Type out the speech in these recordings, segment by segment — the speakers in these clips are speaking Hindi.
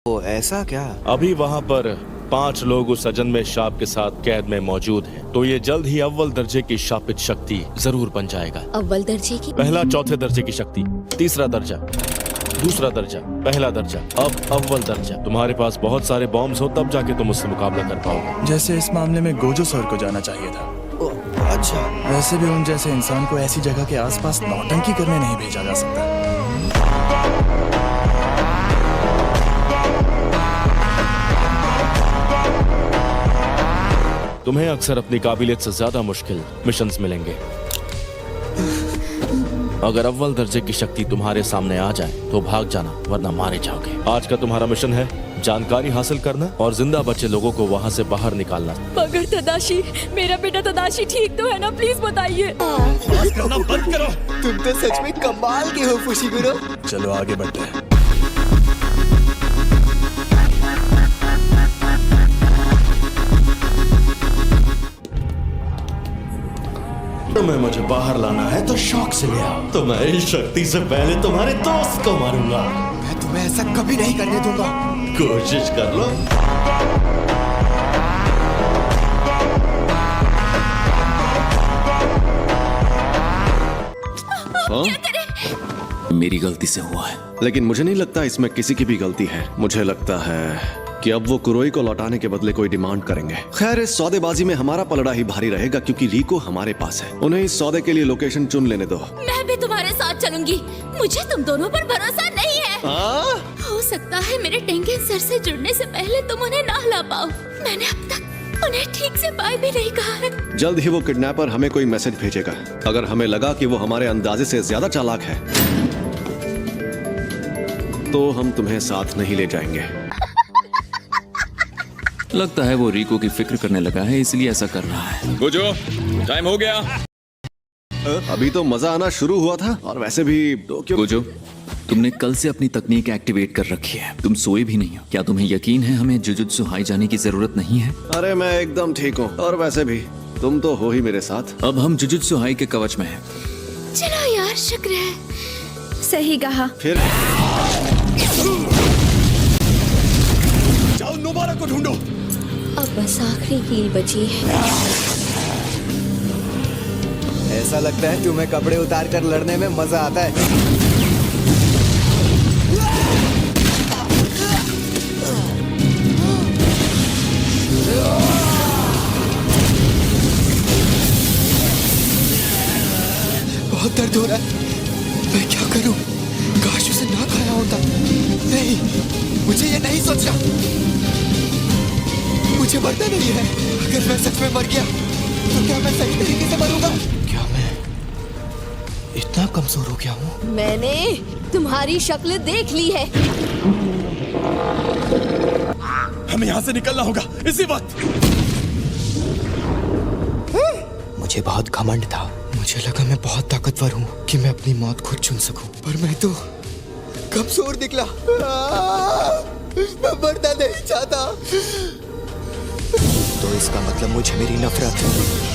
ओ ऐसा क्या? अभी वहाँ पर 5 लोग उस अजन्मे शाप के साथ कैद में मौजूद हैं। तो ये जल्द ही अव्वल दर्जे की शापित शक्ति जरूर बन जाएगा। अव्वल दर्जे की? पहला चौथे दर्जे की शक्ति, तीसरा दर्जा, दूसरा दर्जा, पहला दर्जा, अब अव्वल दर्जा। तुम्हारे पास बहुत सारे बॉम्ब्स हो तब जाके तुम उससे मुकाबला कर पाओगे। जैसे इस मामले में गोजो सर को जाना चाहिए था। ओ, अच्छा। वैसे भी उन जैसे इंसान को ऐसी जगह के आसपास नौटंकी करने नहीं भेजा जा सकता। तुम्हें अक्सर अपनी काबिलियत से ज्यादा मुश्किल मिशंस मिलेंगे। अगर अव्वल दर्जे की शक्ति तुम्हारे सामने आ जाए तो भाग जाना, वरना मारे जाओगे। आज का तुम्हारा मिशन है जानकारी हासिल करना और जिंदा बचे लोगों को वहाँ से बाहर निकालना। मगर तदाशी, मेरा बेटा तदाशी ठीक तो है ना? प्लीज बताइए। बात करना बंद करो। तुम तो सच में कमाल के हो फुशिगुरो। चलो आगे बढ़ते हैं। तुम्हें मुझे बाहर लाना है तो शौक से ले आओ। तो मैं इस शक्ति से पहले तुम्हारे दोस्त को मारूंगा। मैं तुम्हें ऐसा कभी नहीं करने दूंगा। कोशिश कर लो। मेरी गलती से हुआ है। लेकिन मुझे नहीं लगता इसमें किसी की भी गलती है। मुझे लगता है कि अब वो कुरोई को लौटाने के बदले कोई डिमांड करेंगे। खैर, इस सौदेबाजी में हमारा पलड़ा ही भारी रहेगा क्योंकि रिको हमारे पास है। उन्हें इस सौदे के लिए लोकेशन चुन लेने दो। मैं भी तुम्हारे साथ चलूंगी। मुझे तुम दोनों पर भरोसा नहीं है। हो सकता है मेरे टेंगेन सर से जुड़ने से पहले तुम उन्हें ना ला पाओ। मैंने अब तक उन्हें ठीक से बाय भी नहीं कहा है। जल्द ही वो किडनैपर हमें कोई मैसेज भेजेगा। अगर हमें लगा कि वो हमारे अंदाजे से ज्यादा चालाक है तो हम तुम्हें साथ नहीं ले जाएंगे। लगता है वो रिको की फिक्र करने लगा है, इसलिए ऐसा कर रहा है। गोजो, टाइम हो गया। अभी तो मजा आना शुरू हुआ था और वैसे भी गोजो, तुमने कल से अपनी तकनीक एक्टिवेट कर रखी है। तुम सोए भी नहीं हो। क्या तुम्हें यकीन है हमें जुजुत्सु हाई जाने की जरूरत नहीं है? अरे मैं एकदम ठीक हूँ और वैसे भी तुम तो हो ही मेरे साथ। अब हम जुजुत्सु हाई के कवच में हैं। चलो यार, शुक्र है। सही कहा। फिर जाओ नोबारा को ढूंढो। अब बस आखिरी कील बची है। ऐसा लगता है तुम्हें कपड़े उतार कर लड़ने में मजा आता है। बहुत दर्द हो रहा है। मैं क्या करूं? काश उसे ना खाया होता। नहीं, मुझे ये नहीं सोचना। मुझे मरना नहीं है। अगर मैं सच में मर गया तो क्या मैं सही तरीके से मरूंगा? क्या मैं इतना कमजोर हो गया हूँ? मैंने तुम्हारी शक्ल देख ली है। हमें यहाँ से निकलना होगा इसी वक्त। मुझे बहुत घमंड था। मुझे लगा मैं बहुत ताकतवर हूँ कि मैं अपनी मौत खुद चुन सकूं, पर मैं तो कमजोर निकला। मैं मरना नहीं चाहता। तो इसका मतलब मुझे मेरी नफरत है।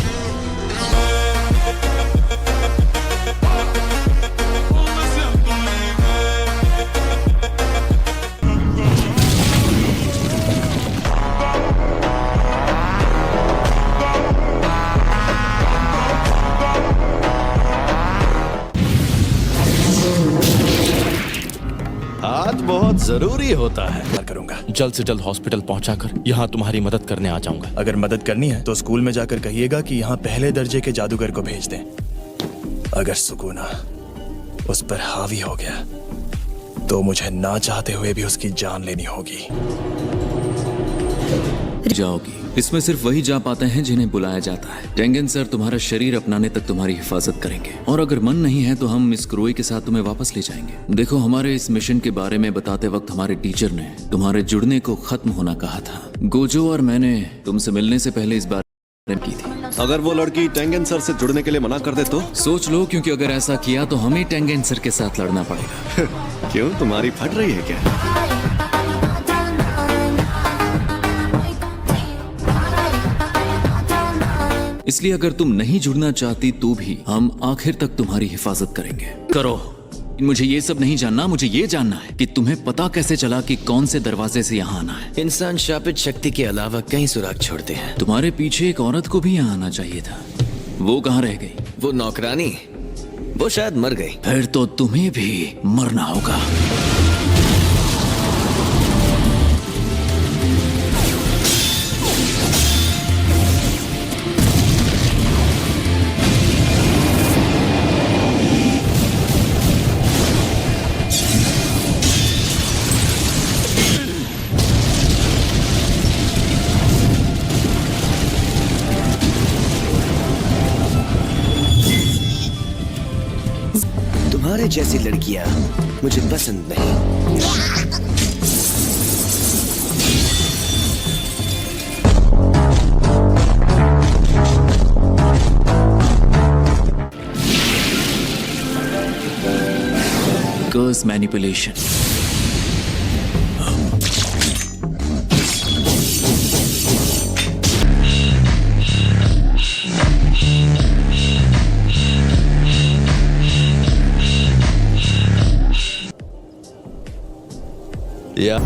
हाथ बहुत जरूरी होता है। करूंगा। जल्द से जल्द हॉस्पिटल पहुंचाकर यहाँ तुम्हारी मदद करने आ जाऊंगा। अगर मदद करनी है तो स्कूल में जाकर कहिएगा कि यहाँ पहले दर्जे के जादूगर को भेज दें। अगर सुकूना उस पर हावी हो गया तो मुझे ना चाहते हुए भी उसकी जान लेनी होगी। जाओगी। इसमें सिर्फ वही जा पाते हैं जिन्हें बुलाया जाता है। टेंगेन सर तुम्हारा शरीर अपनाने तक तुम्हारी हिफाजत करेंगे और अगर मन नहीं है तो हम मिस क्रोई के साथ तुम्हें वापस ले जाएंगे। देखो, हमारे इस मिशन के बारे में बताते वक्त हमारे टीचर ने तुम्हारे जुड़ने को खत्म होना कहा था। गोजो और मैंने तुमसे मिलने से पहले इस बारे में की थी। अगर वो लड़की टेंगेन सर से जुड़ने के लिए मना कर दे तो? सोच लो, क्योंकि अगर ऐसा किया तो हमें टेंगेन सर के साथ लड़ना पड़ेगा। क्यों, तुम्हारी फट रही है क्या? इसलिए अगर तुम नहीं जुड़ना चाहती तो भी हम आखिर तक तुम्हारी हिफाजत करेंगे। करो, मुझे ये सब नहीं जानना, मुझे ये जानना है कि तुम्हें पता कैसे चला कि कौन से दरवाजे से यहाँ आना है। इंसान शापित शक्ति के अलावा कई सुराग छोड़ते हैं। तुम्हारे पीछे एक औरत को भी यहाँ आना चाहिए था, वो कहाँ रह गई? वो नौकरानी, वो शायद मर गई। फिर तो तुम्हें भी मरना होगा। तुम्हारे जैसी लड़कियां मुझे पसंद नहीं। कर्स मैनिपुलेशन। या